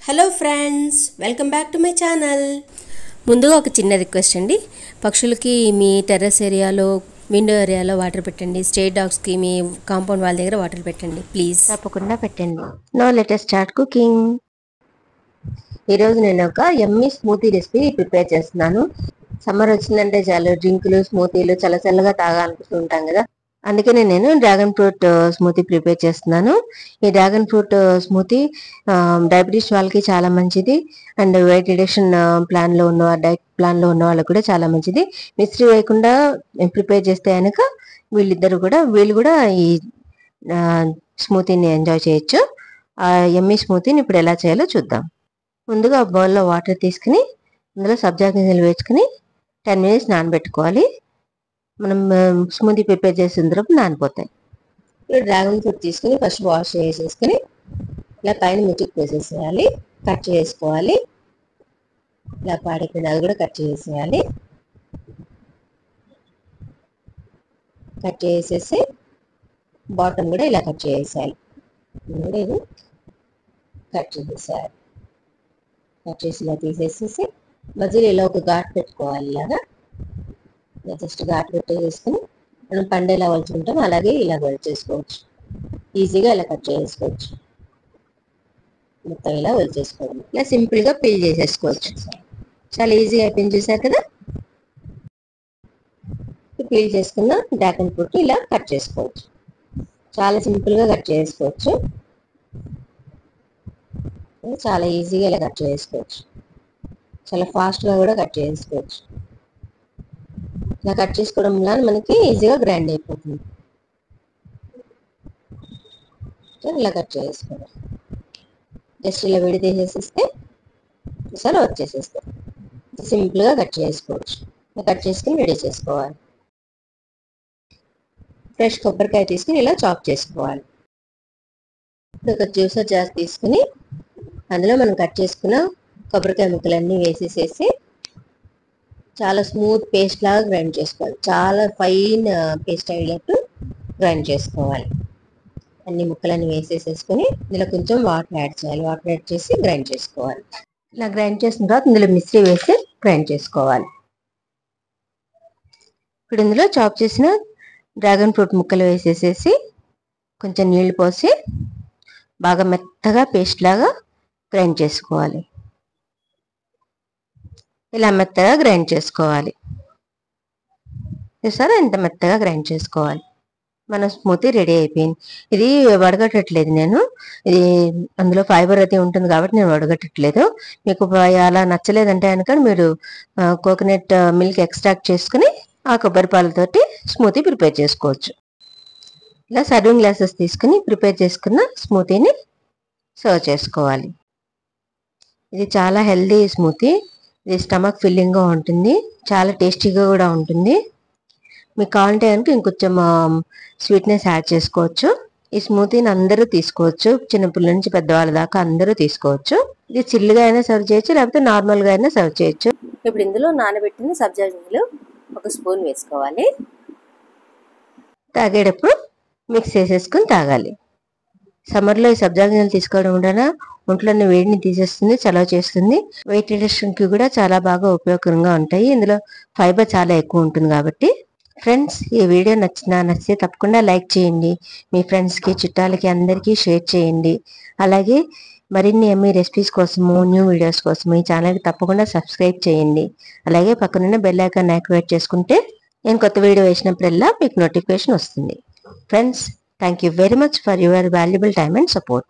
Hello friends, welcome back to my channel. ముందుగా ఒక చిన్న రిక్వెస్ట్ అండి, పక్షులకి మీ టెర్రస్ ఏరియాలో, విండో ఏరియాలో వాటర్ పెట్టండి. స్ట్రే డాగ్స్కి మీ కాంపౌండ్ వాళ్ళ దగ్గర వాటర్ పెట్టండి ప్లీజ్. తప్పకుండా పెట్టండి. Now let us start cooking. ఈరోజు నేను ఒక యమ్మీ స్మూతీ రెసిపీ ప్రిపేర్ చేస్తున్నాను. సమ్మర్ వచ్చిందంటే చాలు డ్రింకులు, స్మూతీలు చల్లగా తాగాలనుకుంటూ ఉంటాం కదా. అందుకనే నేను డ్రాగన్ ఫ్రూట్ స్మూతీ ప్రిపేర్ చేస్తున్నాను. ఈ డ్రాగన్ ఫ్రూట్ స్మూతీ డయాబెటీస్ వాళ్ళకి చాలా మంచిది, and weight reduction diet plan లో ఉన్న వాళ్ళకి కూడా చాలా మంచిది. మిస్త్రీ వేయకుండా ప్రిపేర్ చేస్తే కనుక వీళ్ళు కూడా ఈ స్మూతీని ఎంజాయ్ చేయొచ్చు. ఆ యమ్మీ స్మూతీని ఇప్పుడు ఎలా చేయాలో చూద్దాం. ముందుగా బౌల్లో వాటర్ తీసుకుని అందులో సబ్జా గింజలు వేసుకుని 10 minutes నానబెట్టుకోవాలి. మనం స్మూతీ ప్రిపేర్ చేసిన తర్వాత నానిపోతాయి. ఇప్పుడు డ్రాగన్ ఫ్రూట్ తీసుకుని ఫస్ట్ వాష్ చేసేసుకుని ఇలా పైన మిర్చికి వేసేసేయాలి, కట్ చేసుకోవాలి. ఇలా పాడైపోయిన అది కూడా కట్ చేసేయాలి. కట్ చేసేసి బాటమ్ కూడా ఇలా కట్ చేసేయాలి. ఇది కట్ చేసేయాలి. కట్ చేసి ఇలా తీసేసేసి మధ్యలో ఇలా ఒక ఘాట్ పెట్టుకోవాలి. ఇలాగా జస్ట్ ఘాట్ పెట్టేసుకుని మనం పండు ఎలా వలుచుకుంటాం అలాగే ఇలా వలిచేసుకోవచ్చు. ఈజీగా ఇలా కట్ చేసుకోవచ్చు. మొత్తం ఇలా వలిచేసుకోవాలి. ఇలా సింపుల్గా పీల్ చేసేసుకోవచ్చు. చాలా ఈజీగా అయిపోయింది, చూసారు కదా. పీల్ చేసుకున్న డ్రాగన్ ఫ్రూట్ ఇలా కట్ చేసుకోవచ్చు. చాలా సింపుల్గా కట్ చేసుకోవచ్చు. చాలా ఈజీగా ఇలా కట్ చేసుకోవచ్చు. చాలా ఫాస్ట్గా కూడా కట్ చేసుకోవచ్చు. ఇలా కట్ చేసుకోవడం వల్ల మనకి ఈజీగా గ్రైండ్ అయిపోతుంది. ఇలా కట్ చేసుకోవడం, జస్ట్ ఇలా విడితీసేస్తే చాలా వచ్చేసేస్తాయి. సింపుల్గా కట్ చేసుకోవచ్చు. కట్ చేసుకుని రెడీ చేసుకోవాలి. ఫ్రెష్ కొబ్బరికాయ తీసుకుని ఇలా చాప్ చేసుకోవాలి. ఒక జ్యూసర్ జార్ తీసుకుని అందులో మనం కట్ చేసుకున్న కొబ్బరికాయ ముక్కలన్నీ వేసేసేసి చాలా స్మూత్ పేస్ట్ లాగా గ్రైండ్ చేసుకోవాలి. చాలా ఫైన్ పేస్ట్ అయ్యేటట్టు గ్రైండ్ చేసుకోవాలి. అన్ని ముక్కలన్నీ వేసేసేసుకొని ఇందులో కొంచెం వాటర్ యాడ్ చేయాలి. వాటర్ యాడ్ చేసి గ్రైండ్ చేసుకోవాలి. ఇలా గ్రైండ్ చేసిన తర్వాత ఇందులో మిక్సీ వేసి గ్రైండ్ చేసుకోవాలి. ఇప్పుడు ఇందులో చాప్ చేసిన డ్రాగన్ ఫ్రూట్ ముక్కలు వేసేసేసి కొంచెం నీళ్లు పోసి బాగా మెత్తగా పేస్ట్ లాగా గ్రైండ్ చేసుకోవాలి. ఇలా మెత్తగా గ్రైండ్ చేసుకోవాలి. చూసారా, ఇంత మెత్తగా గ్రైండ్ చేసుకోవాలి. మన స్మూతీ రెడీ అయిపోయింది. ఇది వడగట్టట్లేదు నేను, ఇది అందులో ఫైబర్ అయితే ఉంటుంది కాబట్టి నేను వడగట్టట్లేదు. మీకు అలా నచ్చలేదంటే కనుక మీరు కోకోనట్ మిల్క్ ఎక్స్ట్రాక్ట్ చేసుకుని ఆ కొబ్బరి పాలతోటి స్మూతీ ప్రిపేర్ చేసుకోవచ్చు. ఇలా సర్వింగ్ గ్లాసెస్ తీసుకుని ప్రిపేర్ చేసుకున్న స్మూతీని సర్వ్ చేసుకోవాలి. ఇది చాలా హెల్దీ స్మూతీ. ఇది స్టమక్ ఫిల్లింగ్గా ఉంటుంది, చాలా టేస్టీగా కూడా ఉంటుంది. మీకు కావాలంటే కనుక ఇంకొంచెం స్వీట్నెస్ యాడ్ చేసుకోవచ్చు. ఈ స్మూతీని అందరూ తీసుకోవచ్చు, చిన్నపిల్లల నుంచి పెద్దవాళ్ళ దాకా అందరూ తీసుకోవచ్చు. ఇది చిల్లుగా అయినా సర్వ్ చేయొచ్చు, లేకపోతే నార్మల్గా అయినా సర్వ్ చేయొచ్చు. ఇప్పుడు ఇందులో నానబెట్టిన సబ్జా గింజలు 1 స్పూన్ వేసుకోవాలి. తాగేటప్పుడు మిక్స్ చేసేసుకుని తాగాలి. సమ్మర్లో ఈ సబ్జా గింజలు తీసుకోవడం వలన ఒంట్లోని వేడిని తీసేస్తుంది, చలవ చేస్తుంది. వెయిట్ రిడక్షన్కి కూడా చాలా బాగా ఉపయోగకరంగా ఉంటాయి. ఇందులో ఫైబర్ చాలా ఎక్కువ ఉంటుంది కాబట్టి. ఫ్రెండ్స్, ఈ వీడియో నచ్చితే తప్పకుండా లైక్ చేయండి. మీ ఫ్రెండ్స్కి, చుట్టాలకి అందరికీ షేర్ చేయండి. అలాగే మరిన్ని యమ్మీ రెసిపీస్ కోసము, న్యూ వీడియోస్ కోసము ఈ ఛానల్కి తప్పకుండా సబ్స్క్రైబ్ చేయండి. అలాగే పక్కనున్న బెల్ ఐకాన్ యాక్టివేట్ చేసుకుంటే నేను కొత్త వీడియో వేసినప్పుడల్లా మీకు నోటిఫికేషన్ వస్తుంది. Friends, thank you very much for your valuable time and support.